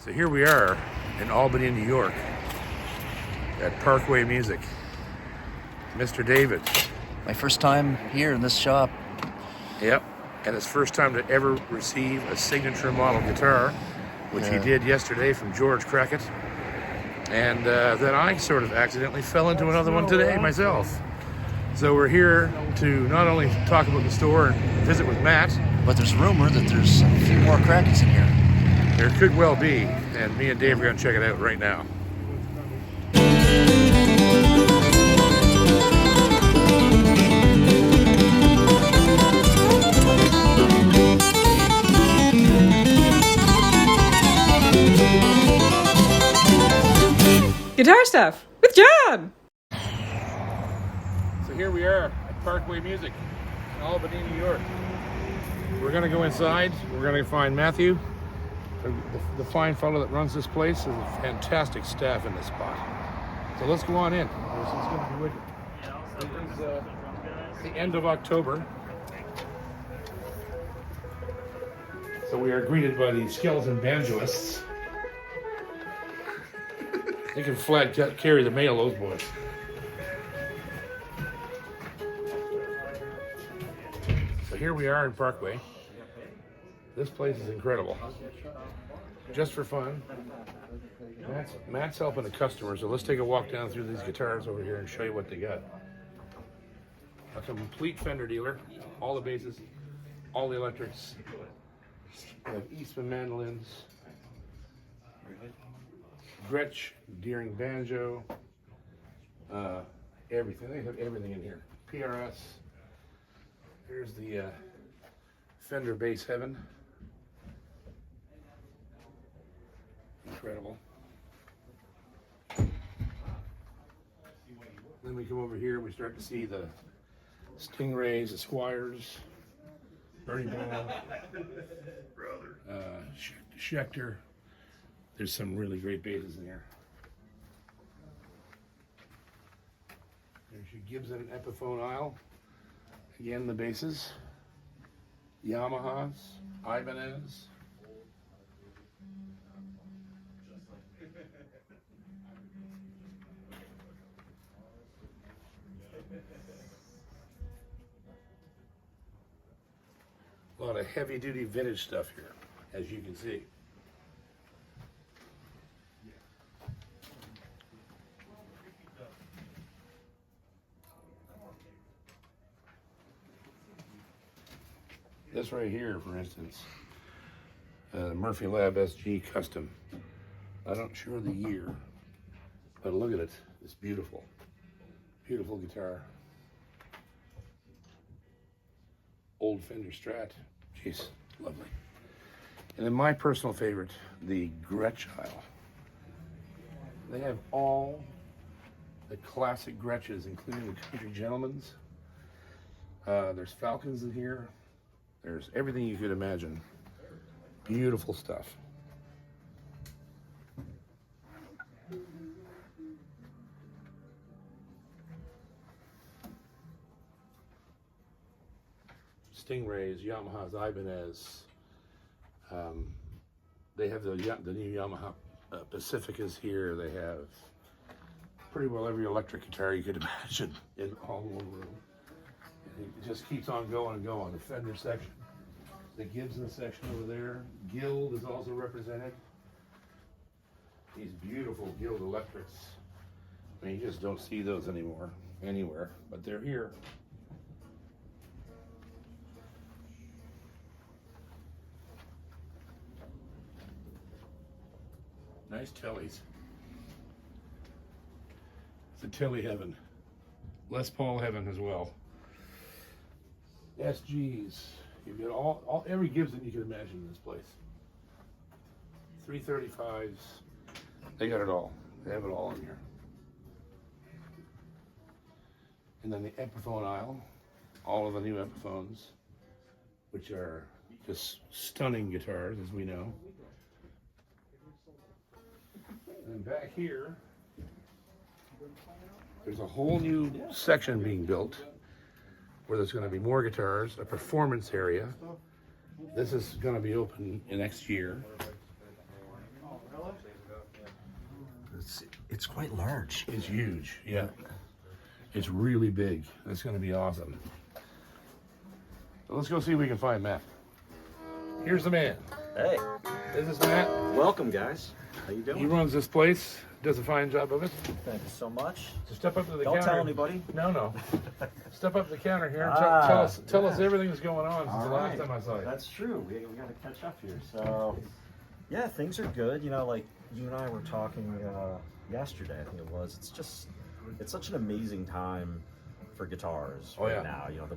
So here we are in Albany, New York at Parkway Music. Mr. David. My first time here in this shop. Yep, and his first time to ever receive a signature model guitar, which he did yesterday from George Crackett. And then I sort of accidentally fell into another one today myself. So we're here to not only talk about the store and visit with Matt, But there's rumor that there's a few more Crackets in here. there could well be, and me and Dave are going to check it out right now. Guitar Stuff with John! So here we are at Parkway Music in Albany, New York. We're going to go inside. We're going to find Matthew, the fine fellow that runs this place. There's a fantastic staff in this spot. So let's go on in. It's going to be wicked. It is the end of October. So we are greeted by the skeleton banjoists. They can flat carry the mail, those boys. So here we are in Parkway. This place is incredible. Just for fun. Matt's helping the customer, so let's take a walk down through these guitars over here and show you what they got. A complete Fender dealer, all the basses, all the electrics. We have Eastman mandolins, Gretsch, Deering banjo, everything. They have everything in here. PRS. Here's the Fender Bass Heaven. Incredible. Then we come over here, we start to see the Stingrays, the Squires, Bernie Ball, Schecter. There's some really great basses in here. There's your Gibson Epiphone aisle. Again, the basses. Yamahas, Ibanez. A lot of heavy-duty vintage stuff here, as you can see. This right here, for instance, Murphy Lab SG Custom. I'm not sure the year, but look at it. It's beautiful. Beautiful guitar. Old Fender Strat. Jeez, lovely. And then my personal favorite, the Gretsch aisle. They have all the classic Gretsches, including the Country Gentlemen's. There's Falcons in here. There's everything you could imagine. Beautiful stuff. Stingrays, Yamahas, Ibanez. They have the new Yamaha Pacificas here. They have pretty well every electric guitar you could imagine in all one room. It just keeps on going and going. The Fender section, the Gibson section over there. Guild is also represented. These beautiful Guild electrics. I mean, you just don't see those anymore, anywhere, but they're here. Nice Tellys. It's a Telly heaven. Les Paul heaven as well. SGs. You've got every Gibson you can imagine in this place. 335s. They got it all. They have it all in here. And then the Epiphone aisle. All of the new Epiphones, which are just stunning guitars, as we know. And back here, there's a whole new section being built where there's going to be more guitars, a performance area. This is going to be open in next year. it's quite large. It's huge. Yeah. It's really big. It's going to be awesome. So let's go see if we can find Matt. Here's the man. Hey, This is Matt. welcome guys. How you He doing? runs this place. Does a fine job of it. Thank you so much. So step up to the Don't counter. tell anybody. No. Step up to the counter here and Ah, tell us yeah. everything that's going on since All the last right. time I saw you. That's true. We got to catch up here. So, yeah, things are good. You know, like you and I were talking yesterday, I think it was. It's such an amazing time for guitars Oh, right yeah. now. You know,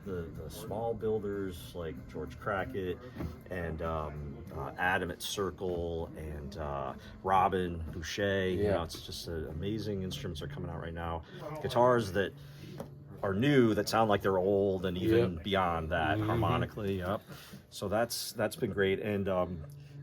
the small builders like George Crackett and Adam at Circle and Robin Boucher. You Yeah. know, it's just amazing instruments are coming out right now. Guitars that are new that sound like they're old and even Yep. beyond that harmonically. Yep. So that's been great. And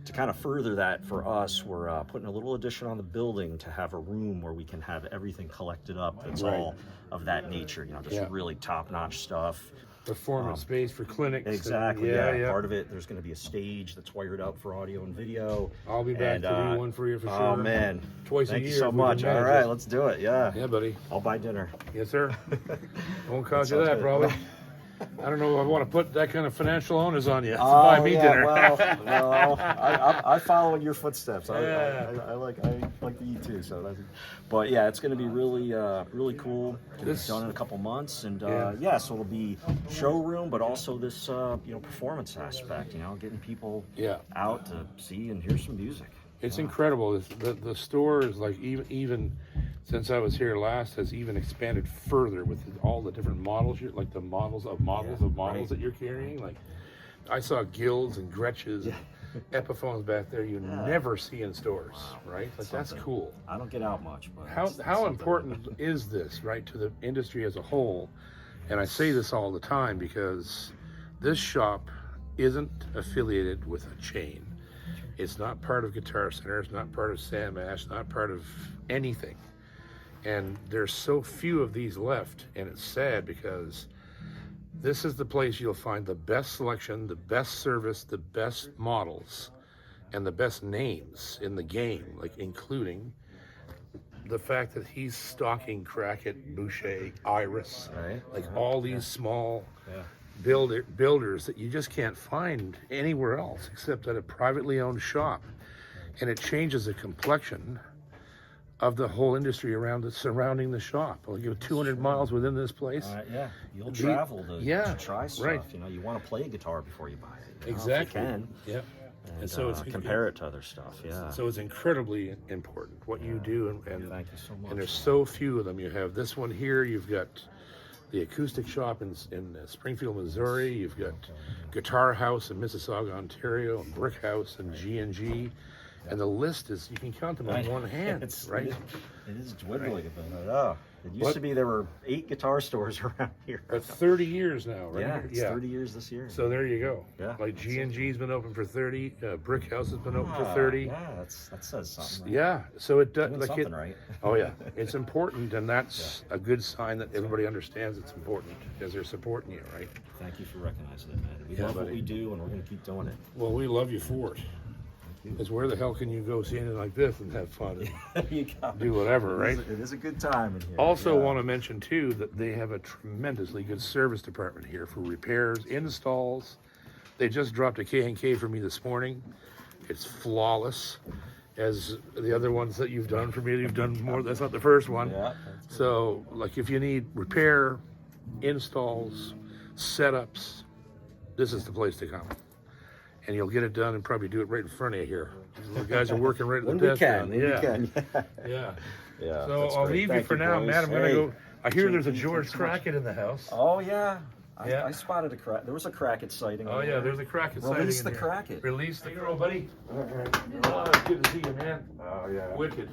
to kind of further that for us, we're putting a little addition on the building to have a room where we can have everything collected up. That's Right. all of that nature. You know, just Yeah. really top-notch stuff. Performance space for clinics. and- Exactly. Yeah. Part of it. There's going to be a stage that's wired up for audio and video. I'll be back And, to do one for you for sure. Oh man, Twice a thank year you so if we can much. All manage right, it. let's do it. Yeah. Yeah, buddy. I'll buy dinner. Yes, sir. Won't cost you sounds that, good. probably. I don't know if I want to put that kind of financial onus on you to buy me dinner. Well, I follow in your footsteps. Yeah. I like to eat too. So that's, but yeah, it's going to be really really cool. This- It's done in a couple months, and Yeah. so it'll be showroom, but also this performance aspect. You know, getting people Yeah. out to see and hear some music. It's incredible. The store is like even since I was here last has even expanded further with all the different models, like the models right. that you're carrying. Like I saw Guilds and Gretches, and Epiphones back there you never see in stores, right? Like that's Something. cool. I don't get out much, but How something. important is this, right, to the industry as a whole? And I say this all the time because this shop isn't affiliated with a chain. It's not part of Guitar Center. It's not part of Sam Ash. Not part of anything. And there's so few of these left, and it's sad because this is the place you'll find the best selection, the best service, the best models, and the best names in the game, like including the fact that he's stocking Crackett, Boucher, Iris, Right. like all these small Yeah. builders that you just can't find anywhere else except at a privately owned shop. And it changes the complexion of the whole industry surrounding the shop. Like you're 200 miles within this place. Yeah, you'll travel to try stuff. right. You know, you want to play a guitar before you buy it. You know, Exactly. If you can. Yeah. And, so it's compare it to other stuff. Yeah. So it's incredibly important what you do, and Thank you so much. and there's so few of them. You have this one here. You've got the acoustic shop in Springfield, Missouri. You've got Guitar House in Mississauga, Ontario, and Brick House and G&G. And the list is, you can count them on one hand, right? It is dwindling a bit. Oh, it used What? to be there were 8 guitar stores around here. But 30 years now, right? Yeah, it's 30 years this year. So there you go. Yeah, Like that's G&G's been open for 30. Brick House has been open for Ah, 30. Yeah, that says something. Right? Yeah. So it does. Doing Like something right. Oh yeah, it's important, and that's a good sign that everybody understands it's important because they're supporting you, right? Thank you for recognizing it, man. We Yeah, love what buddy. we do, and we're going to keep doing it. Well, we love you for it. Because where the hell can you go see anything like this and have fun and You got do whatever, right? It is a good time in here. Also, yeah. want to mention too that they have a tremendously good service department here for repairs, installs. They just dropped a K&K for me this morning. It's flawless, as the other ones that you've done for me. You've done more. That's not the first one. Yeah. So, like, if you need repair, installs, setups, this is the place to come. And you'll get it done and probably do it right in front of you here. The guys are working right at the When we desk. can, down. when we can. Yeah. Yeah. So that's I'll great. leave you Thank for now, boys. Matt. I'm gonna Hey, go. I hear there's a JP, George thanks so much. Crackett in the house. Oh yeah. Yeah. I spotted a crack. There was a Crackett sighting. Oh in yeah, there. there's a Crackett sighting. Release in the here. Crackett. Release the girl, buddy. Oh, it's good to see you, man. Oh yeah. Wicked.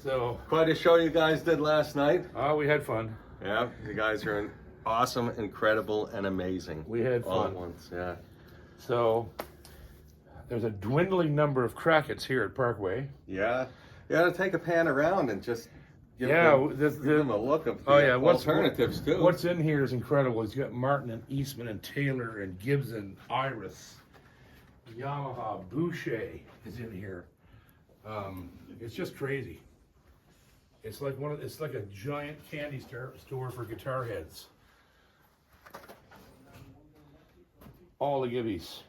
So, Quite a show you guys did last night. oh, we had fun. Yeah, you guys are awesome, incredible, and amazing. We had all fun. at once. Yeah. So, there's a dwindling number of Cracketts here at Parkway. Yeah. You got to take a pan around and just give, Yeah, them, give them a look of the Oh yeah, alternatives too. What's in here is incredible. He's got Martin and Eastman and Taylor and Gibson, Iris, Yamaha, Boucher is in here. It's just crazy. It's like it's like a giant candy store for guitar heads. All the gibbies,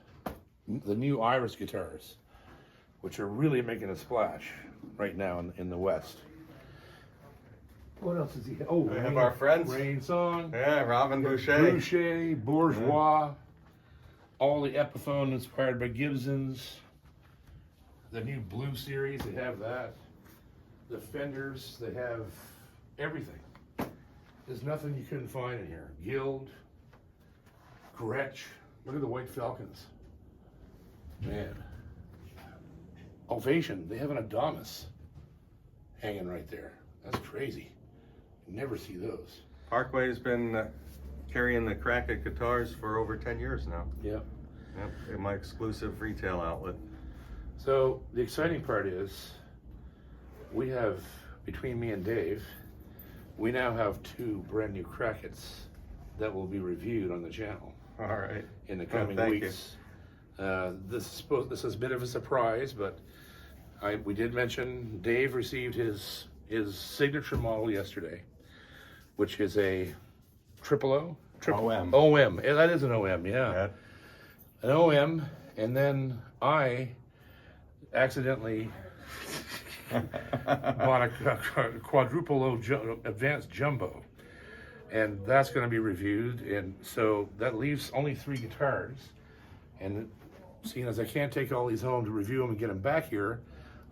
the new Iris guitars, which are really making a splash right now in the West. What else is he? Oh, We have our friends. Rain Song. Yeah, Robin Boucher. Boucher, Bourgeois, all the Epiphone inspired by Gibsons. The new Blue series, they have that. The Fenders, they have everything. There's nothing you couldn't find in here. Guild, Gretsch, look at the White Falcons. Man. Ovation, they have an Adonis hanging right there. That's crazy. You never see those. Parkway's been carrying the Crackett guitars for over 10 years now. Yeah. Yep, in my exclusive retail outlet. So the exciting part is we have, between me and Dave, we now have 2 brand new Crackets that will be reviewed on the channel All right. in the coming thank weeks. This is a bit of a surprise, but we did mention Dave received his signature model yesterday, which is a OM. OM. Yeah, that is an OM, yeah. An OM, and then I accidentally bought a quadruple O advanced jumbo, and that's going to be reviewed. And so that leaves only 3 guitars. And seeing as I can't take all these home to review them and get them back here,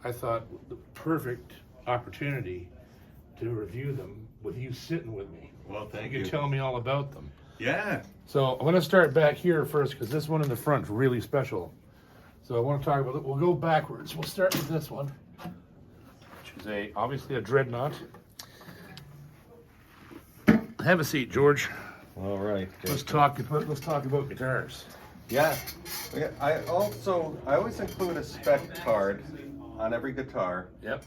I thought the perfect opportunity to review them with you sitting with me. Well, thank You can tell me all about them. Yeah. So I'm going to start back here first because this one in the front is really special. So I want to talk about it. We'll go backwards. We'll start with this one, which is obviously a dreadnought. Have a seat, George. All right. Let's talk about guitars. Yeah. I always include a spec card on every guitar. Yep.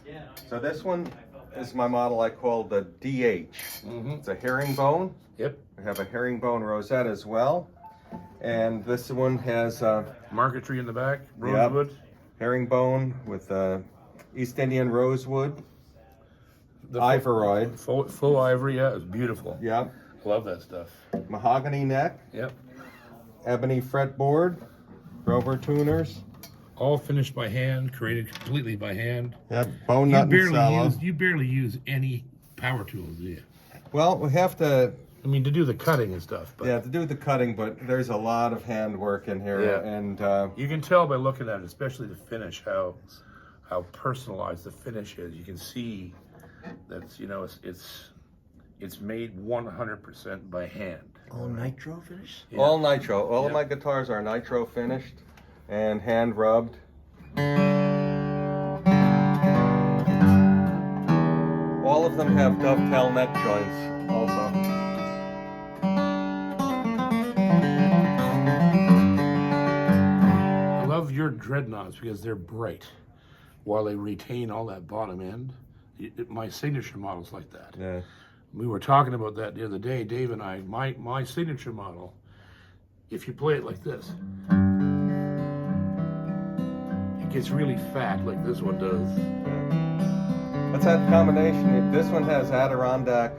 So this one is my model I call the DH. It's a herringbone. Yep. We have a herringbone rosette as well. And this one has Marquetry in the back. Rosewood. herringbone with East Indian rosewood. The Ivory. Full ivory. Yeah, it's beautiful. Yep. Love that stuff. Mahogany neck. Yep. Ebony fretboard. Grover tuners. All finished by hand, created completely by hand. Yep. Bone nut and sallow. You barely use any power tools, do you? Well, we have to. I mean, to do the cutting and stuff. But Yeah, to do the cutting, but there's a lot of handwork in here, Yeah. and you can tell by looking at it, especially the finish, how personalized the finish is. You can see that it's made 100% by hand. All nitro finish? Yeah. all nitro. All of Yeah. my guitars are nitro finished and hand rubbed. All of them have dovetail neck joints also. I love your dreadnoughts because they're bright, while they retain all that bottom end. My signature model's like that. Yeah. We were talking about that the other day, Dave and I. My signature model, if you play it like this, it gets really fat like this one does. What's that combination? This one has Adirondack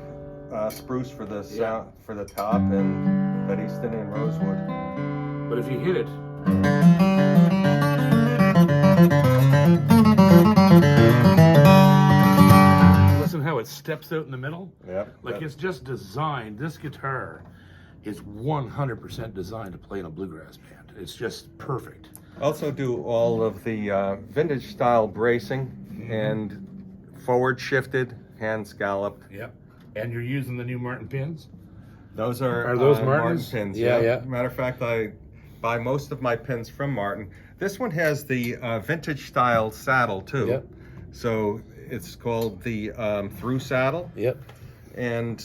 spruce for the sound, for the top, and that East Indian rosewood. But if you hit it, listen how it steps out in the middle. Yep. Like it's just designed. This guitar is 100% designed to play in a bluegrass band. It's just perfect. Also do all of the vintage style bracing and forward shifted, hand scalloped. Yep. And you're using the new Martin pins? Those are those Martin Martins? pins. Yeah, yeah. Matter of fact, I buy most of my pins from Martin. This one has the vintage style saddle too. Yep. So it's called the through saddle, Yep. and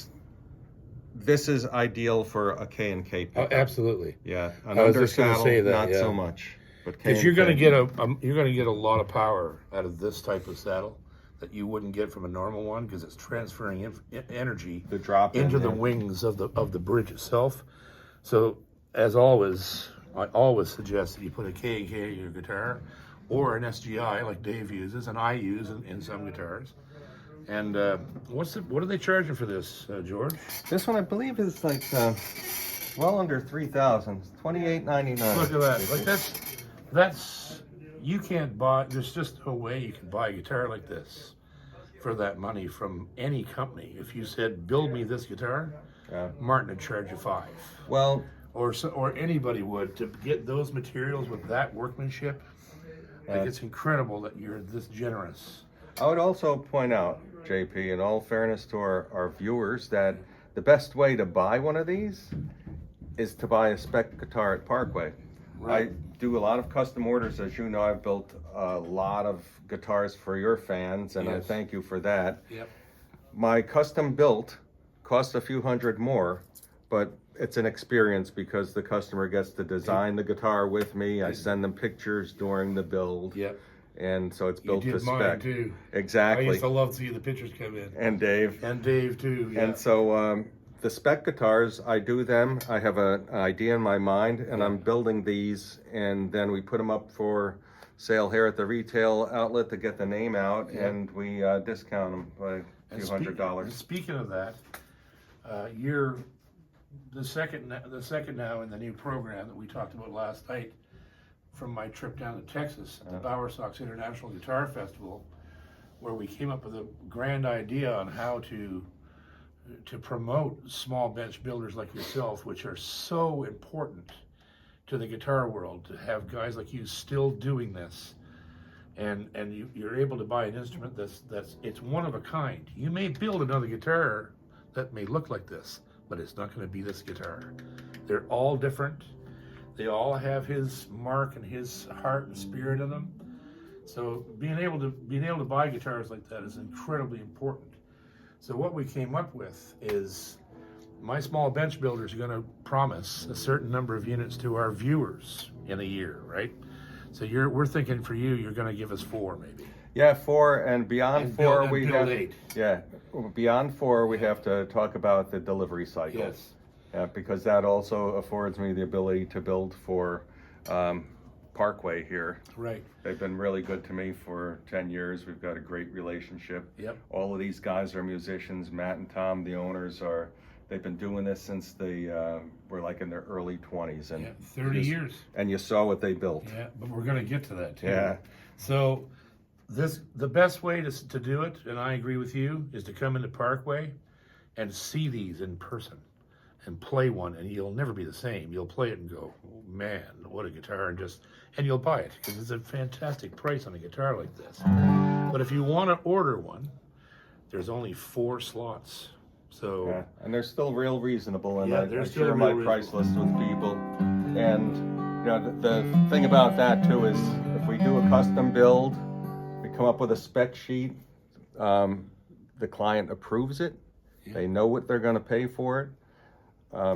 this is ideal for a K&K Oh, pickup. absolutely. Yeah, an I was under just gonna saddle, say that, not yeah. so much. But Because you're gonna K&K. get a lot of power out of this type of saddle that you wouldn't get from a normal one because it's transferring energy The drop in, into the yeah. wings of the bridge itself. So as always, I always suggest that you put a K in your guitar or an SGI like Dave uses and I use in some guitars. And what are they charging for this, George? This one I believe is like well under 3,000, $28.99. Look at that! Like that's you can't buy. There's just no way you can buy a guitar like this for that money from any company. If you said build me this guitar, Martin would charge you $5. Well, or anybody would to get those materials with that workmanship. Like it's incredible that you're this generous. I would also point out, JP, in all fairness to our viewers, that the best way to buy one of these is to buy a spec guitar at Parkway. Right. I do a lot of custom orders. As you know, I've built a lot of guitars for your fans, and I Yes. thank you for that. Yep. My custom built costs a few hundred more, but it's an experience because the customer gets to design the guitar with me. I send them pictures during the build. Yep. And so it's You built did to mine spec. too. I Exactly. used to love to see the pictures come in. And Dave. And Dave too. Yeah. And so the spec guitars, I do them. I have an idea in my mind, and I'm building these, and then we put them up for sale here at the retail outlet to get the name out, and we discount them by a few $100s. Speaking of that, you're the second now in the new program that we talked about last night from my trip down to Texas at the Bower Sox International Guitar Festival, where we came up with a grand idea on how to promote small bench builders like yourself, which are so important to the guitar world, to have guys like you still doing this, and you're able to buy an instrument that's it's one of a kind. You may build another guitar that may look like this, but it's not going to be this guitar. They're all different. They all have his mark and his heart and spirit in them. So being able to buy guitars like that is incredibly important. So what we came up with is my small bench builders are going to promise a certain number of units to our viewers in a year, right? So we're thinking for you're going to give us 4 maybe. Yeah, 4, and beyond And 4 build we have 8. Yeah, beyond 4 we have to talk about the delivery cycles. Yes. Yeah, because that also affords me the ability to build for Parkway here. Right. They've been really good to me for 10 years. We've got a great relationship. Yep. All of these guys are musicians. Matt and Tom, the owners, they've been doing this since they were like in their early 20s. And 30 years. And you saw what they built. Yeah, but we're going to get to that too. Yeah. So the best way to do it, and I agree with you, is to come into Parkway and see these in person and play one, and you'll never be the same. You'll play it and go, oh, man, what a guitar, and you'll buy it because it's a fantastic price on a guitar like this. But if you want to order one, there's only 4 slots. So Yeah, and they're still real reasonable, and Yeah, I they're share still my real price list with people. And you know, the thing about that too is if we do a custom build, we come up with a spec sheet, the client approves it, they know what they're going to pay for it.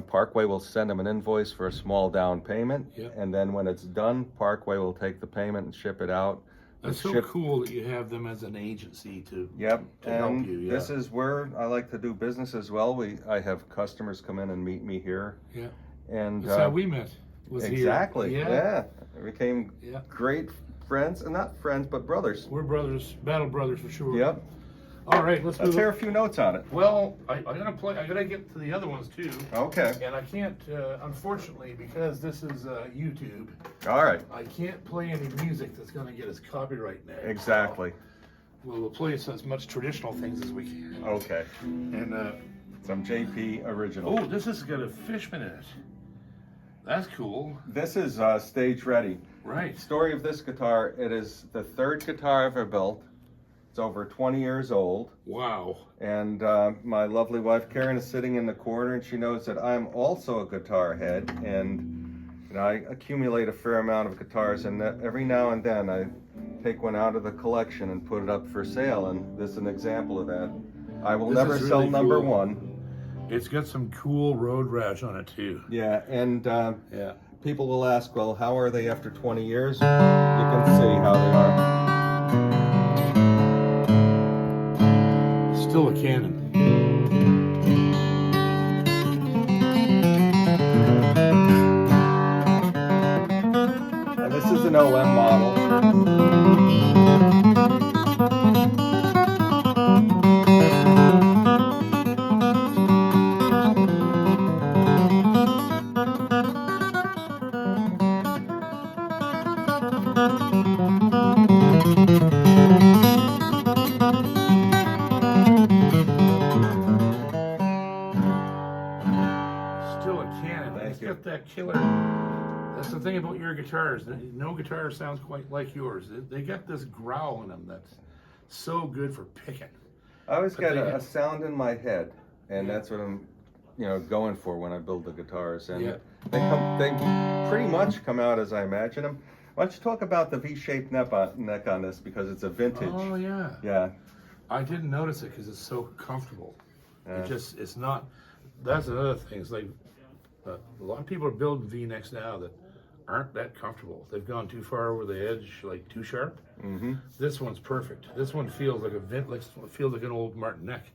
Parkway will send them an invoice for a small down payment, and then when it's done, Parkway will take the payment and ship it out. that's so cool that you have them as an agency to Yep, to and help you. this is where I like to do business as well. I have customers come in and meet me here, Yeah. and That's how we met. Was exactly. Here. Yeah. We became Yeah. great friends, and not friends, but brothers. We're brothers, battle brothers for sure. Yep. All right, let's Let's move. hear a few notes on it. Well, I gotta get to the other ones too, Okay. and I can't, unfortunately, because this is YouTube. All right. I can't play any music that's gonna get us copyright now. Exactly. We'll play as much traditional things as we can. Okay. And Some JP original. oh, this has got a Fishman in it. That's cool. This is stage ready. Right. Story of this guitar. It is the 3rd guitar I've ever built. It's over 20 years old. Wow. And my lovely wife Karen is sitting in the corner, and she knows that I'm also a guitar head, and you know, I accumulate a fair amount of guitars, and every now and then I take one out of the collection and put it up for sale, and this is an example of that. I will This never is sell really number cool. 1. It's got some cool road rash on it too. Yeah, and Yeah. people will ask, well, how are they after 20 years? You can see how they are. Still a cannon. And this is an OM model. that killer. That's the thing about your guitars. No guitar sounds quite like yours. They got this growl in them that's so good for picking. I always But get they- a sound in my head, and that's what I'm, going for when I build the guitars. And Yeah. they pretty much come out as I imagine them. Why don't you talk about the V-shaped neck on this, because it's a vintage. Oh yeah. Yeah. I didn't notice it because it's so comfortable. Yeah. It's not. That's another thing. It's like a lot of people are building V-necks now that aren't that comfortable. They've gone too far over the edge, like too sharp. Mm-hmm. This one's perfect. This one feels like feels like an old Martin neck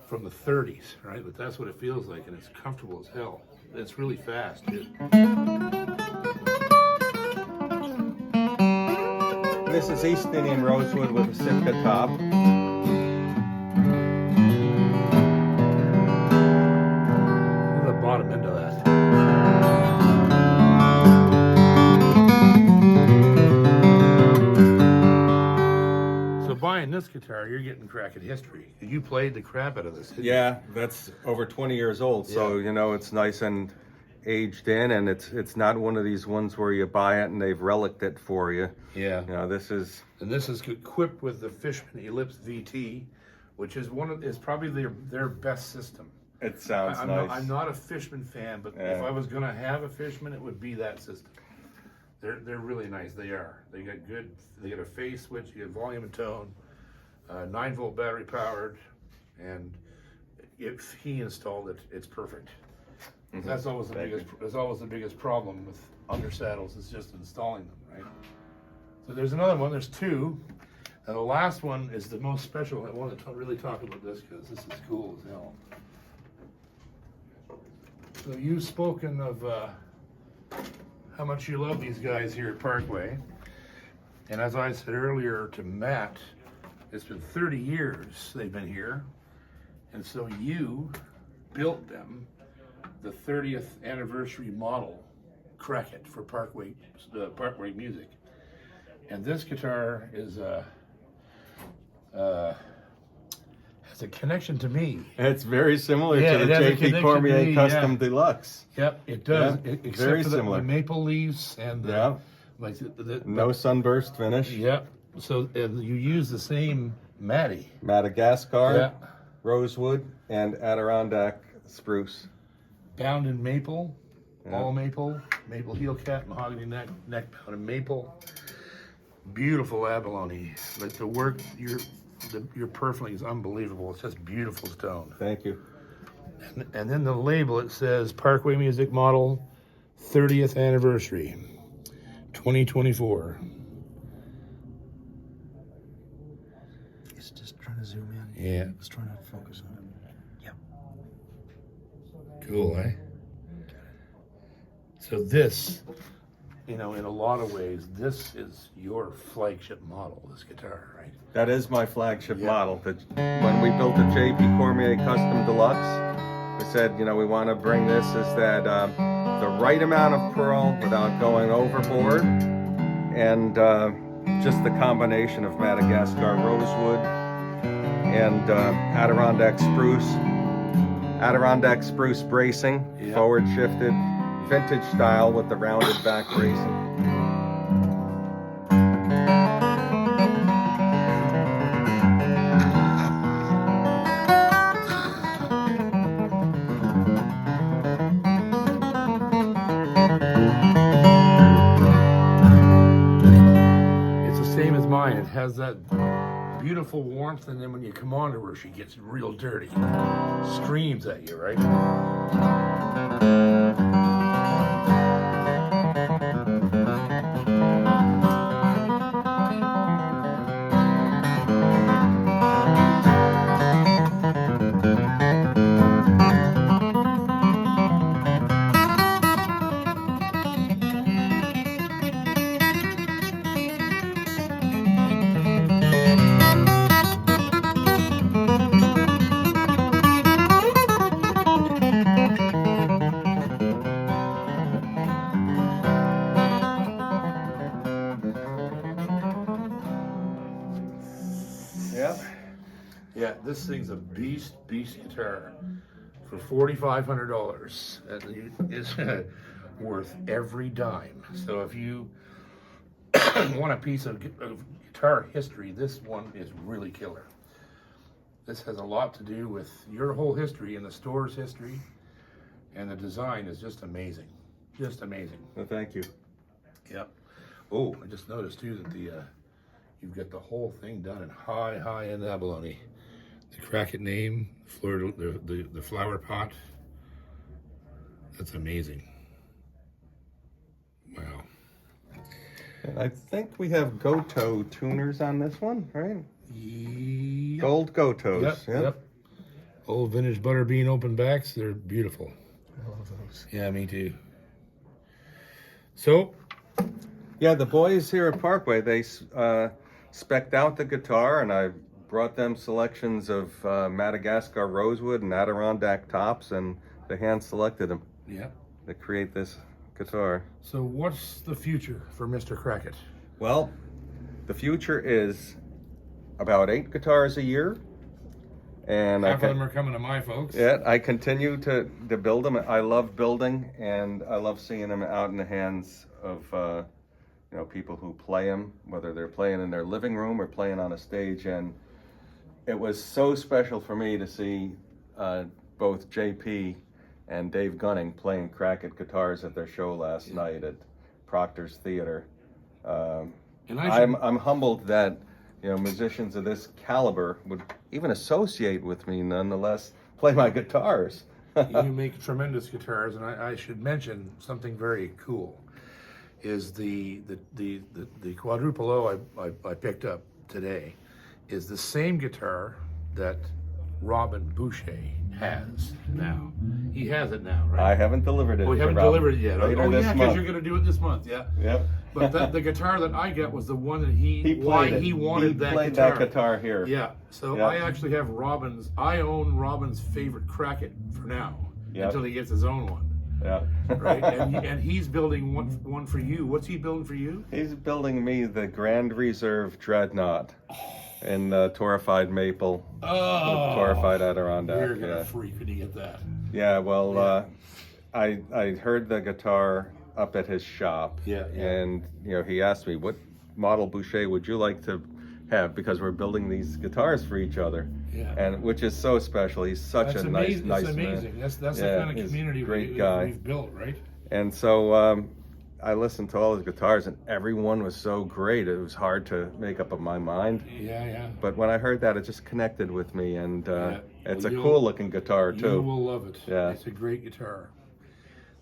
from the 30s, right? But that's what it feels like, and it's comfortable as hell. It's really fast, too. This is East Indian rosewood with a Sitka top. The bottom end of that. So buying this guitar, you're getting Crackett history. You played the crap out of this. Didn't you? Yeah, that's over 20 years old, so it's nice and aged in, and it's not one of these ones where you buy it and they've relicked it for you. Yeah. This is And this is equipped with the Fishman Ellipse VT, which is probably their best system. it sounds I'm nice. I'm not a Fishman fan, but if I was gonna have a Fishman, it would be that system. They're really nice. They are. They got a phase switch. You get volume and tone. 9-volt battery powered, and if he installed it, it's perfect. That's always the biggest problem with undersaddles is just installing them, right? So there's another one. There's two. And the last one is the most special. I want to really talk about this because this is cool as hell. So you've spoken of how much you love these guys here at Parkway. And as I said earlier to Matt, it's been 30 years they've been here. And so you built them the 30th anniversary model Crackett for Parkway Music. And this guitar is has a connection to me. It's very similar Yeah, to it the has a JP connection Cormier to me, Custom yeah. Deluxe. Yep, it does. Yeah, Except very for similar. the maple leaves and the, Yeah. like No sunburst finish. Yep. So and you use the same Matty. Madagascar, Yeah. rosewood, and Adirondack spruce. Bound in maple, Yeah. all maple heel cap, mahogany neck bound in maple. Beautiful abalone. Like the work, your purfling is unbelievable. It's just beautiful stone. Thank you. And then the label, it says Parkway Music Model 30th Anniversary 2024. He's just trying to zoom in. Yeah. He's trying to focus on it. Yep. Cool, eh? So this, in a lot of ways, this is your flagship model, this guitar, right? That is my flagship Yeah. model. When we built the JP Cormier Custom Deluxe, we said, we want to bring this as that the right amount of pearl without going overboard, and just the combination of Madagascar rosewood and Adirondack spruce bracing, Yeah. forward shifted, vintage style with the rounded back bracing. It's the same as mine. It has that beautiful warmth, and then when you come onto her, she gets real dirty. Screams at you, right? Yep. Yeah, this thing's a beast guitar for $4,500. worth every dime. So if you want a piece of guitar history, this one is really killer. This has a lot to do with your whole history and the store's history, and the design is just amazing. Just amazing. Well, thank you. Yep. Oh, I just noticed too that you've got the whole thing done in high end abalone. The Crackett name, the flower pot. That's amazing. Wow. And I think we have Goto tuners on this one, right? Yep. Gold Gotos. Yep. Old vintage butterbean open backs. They're beautiful. I love those. Yeah, me too. So, Yeah, the boys here at Parkway, they spec'd out the guitar, and I brought them selections of Madagascar rosewood and Adirondack tops, and they hand selected them yeah. to create this guitar. So what's the future for Mr. Crackett? Well, the future is about 8 guitars a year, and Half of them are coming to my folks. Yeah, I continue to build them. I love building, and I love seeing them out in the hands of people who play them, whether they're playing in their living room or playing on a stage. And it was so special for me to see both JP and Dave Gunning playing Crackett guitars at their show last night at Proctor's Theater. And I'm humbled that musicians of this caliber would even associate with me, nonetheless play my guitars. you make tremendous guitars, and I should mention something very cool. Is the quadruple O I picked up today is the same guitar that Robin Boucher has now. He has it now, right? I haven't delivered it. Oh, you haven't Robin. delivered it yet. Later Oh, this yeah, because month. you're going to do it this month, yeah. Yep. But the guitar that I got was the one that he played it. he wanted that played guitar. that guitar here. Yeah. So Yeah. I actually have I own Robin's favorite Crackett for now Yep. until he gets his own one. Yeah. Right, and he's building one for you. What's he building for you? He's building me the Grand Reserve Dreadnought in torrefied maple, Oh, torrefied Adirondack. you're gonna Yeah. freak when you get that. Yeah. Well, I heard the guitar up at his shop. Yeah. And he asked me, what model Boucher would you like to have, because we're building these guitars for each other. Yeah. And which is so special. He's such That's a amazing. nice That's amazing. man. That's Yeah, the kind of he's a community great guy. we've built, right? And so I listened to all his guitars, and everyone was so great. It was hard to make up my mind. Yeah. But when I heard that, it just connected with me, and Yeah. it's Well, a cool looking guitar You too. will love it. Yeah. It's a great guitar.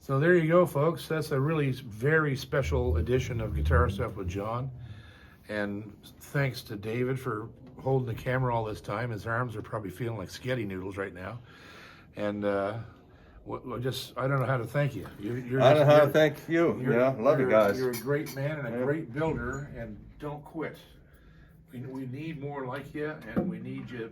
So there you go, folks. That's a really very special edition of Guitar Stuff with John. And thanks to David for holding the camera all this time. His arms are probably feeling like spaghetti noodles right now. And I don't know how to thank you. I don't know how to thank you. Love you guys. You're a great man and a great builder, and don't quit. We need more like you, and we need you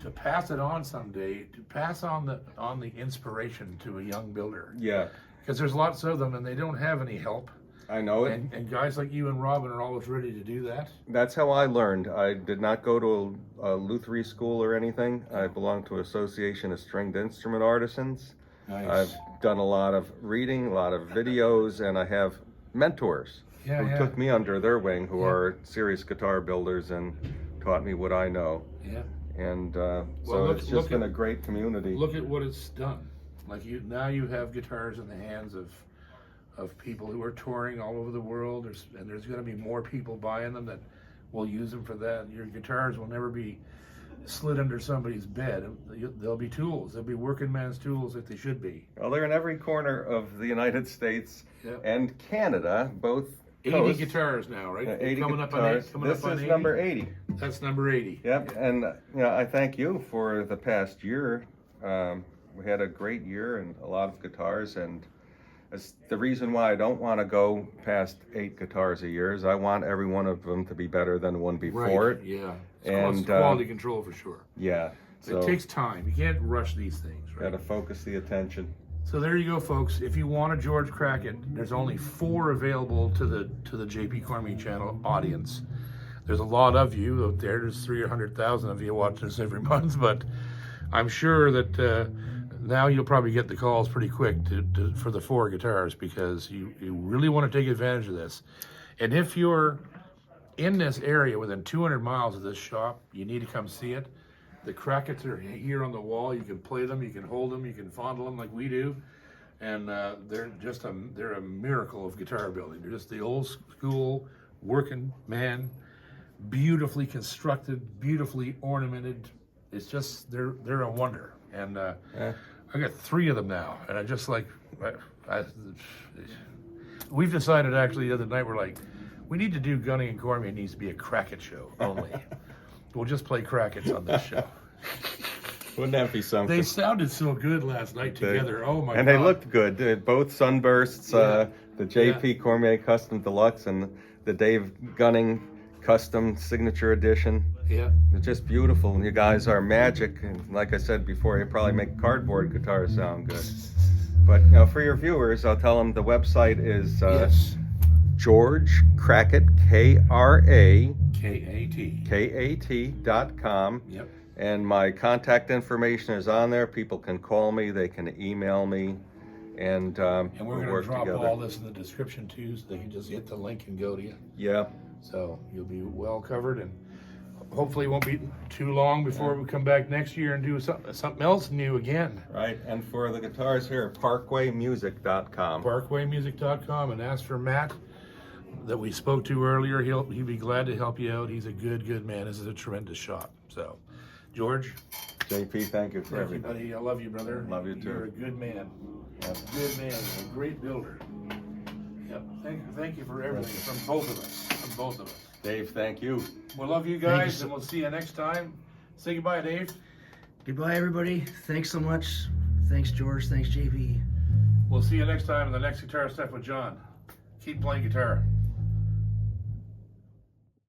to pass it on someday, to pass on the inspiration to a young builder. Yeah, Because there's lots of them, and they don't have any help. I know it. And guys like you and Robin are always ready to do that. That's how I learned. I did not go to a luthier school or anything. I belong to an Association of Stringed Instrument Artisans. Nice. I've done a lot of reading, a lot of videos, and I have mentors who took me under their wing, who are serious guitar builders and taught me what I know. Yeah. And Well, it's just been a great community. Look at what it's done. Like now you have guitars in the hands of people who are touring all over the world. There's going to be more people buying them that will use them for that. Your guitars will never be slid under somebody's bed. They'll be tools. They'll be working man's tools like they should be. Well, they're in every corner of the United States Yep. and Canada, both 80 coasts. guitars now, right? 80 coming guitars. Up on This is 80. number 80. That's number 80. Yep, and I thank you for the past year. We had a great year and a lot of guitars, and it's the reason why I don't want to go past 8 guitars a year is I want every one of them to be better than the one before Right. it. Yeah. And, It's quality control for sure. Yeah, so It takes time. You can't rush these things, right? got to focus the attention. So there you go, folks. If you want a George Crackett, there's only 4 available to the JP Cormier channel audience. There's a lot of you out there. There's 300,000 of you watching this every month, but I'm sure that now you'll probably get the calls pretty quick for the 4 guitars, because you really want to take advantage of this. And if you're in this area within 200 miles of this shop, you need to come see it. The Crackets are here on the wall. You can play them, you can hold them, you can fondle them like we do. And they're a miracle of guitar building. They're just the old school working man, beautifully constructed, beautifully ornamented. It's just, they're a wonder. And I got 3 of them now, and I just like, we've decided actually the other night, we're like, we need to do Gunning and Cormier. It needs to be a Crackett show only. We'll just play Crackets on this show. Wouldn't that be something? They sounded so good last night together. Oh my God. And they looked good. Both Sunbursts, Yeah. The JP Cormier Custom Deluxe and the Dave Gunning Custom Signature Edition. Yeah. They're just beautiful, and you guys are magic. And like I said before, you probably make cardboard guitars sound good. But for your viewers, I'll tell them the website is Yes. George Crackett, K-A-T. KAT.com. Yep. And my contact information is on there. People can call me, they can email me, and And we're we'll going to work drop together. all this in the description too, so they can just hit the link and go to you. Yeah. So you'll be well covered, and hopefully it won't be too long before we come back next year and do something else new again. Right. And for the guitars here, parkwaymusic.com. Parkwaymusic.com, and ask for Matt that we spoke to earlier. He'd be glad to help you out. He's a good man. This is a tremendous shop. So, George, JP, thank you for thank you, everything. buddy. I love you, brother. Love you too. You're a good man. Yep. Good man. A great builder. Yep. Thank you for everything from both of us. From both of us. Dave, thank you. We love you Thank you guys, so- and we'll see you next time. Say goodbye, Dave. Goodbye, everybody. Thanks so much. Thanks, George. Thanks, JP. We'll see you next time in the next Guitar Stuff with John. Keep playing guitar.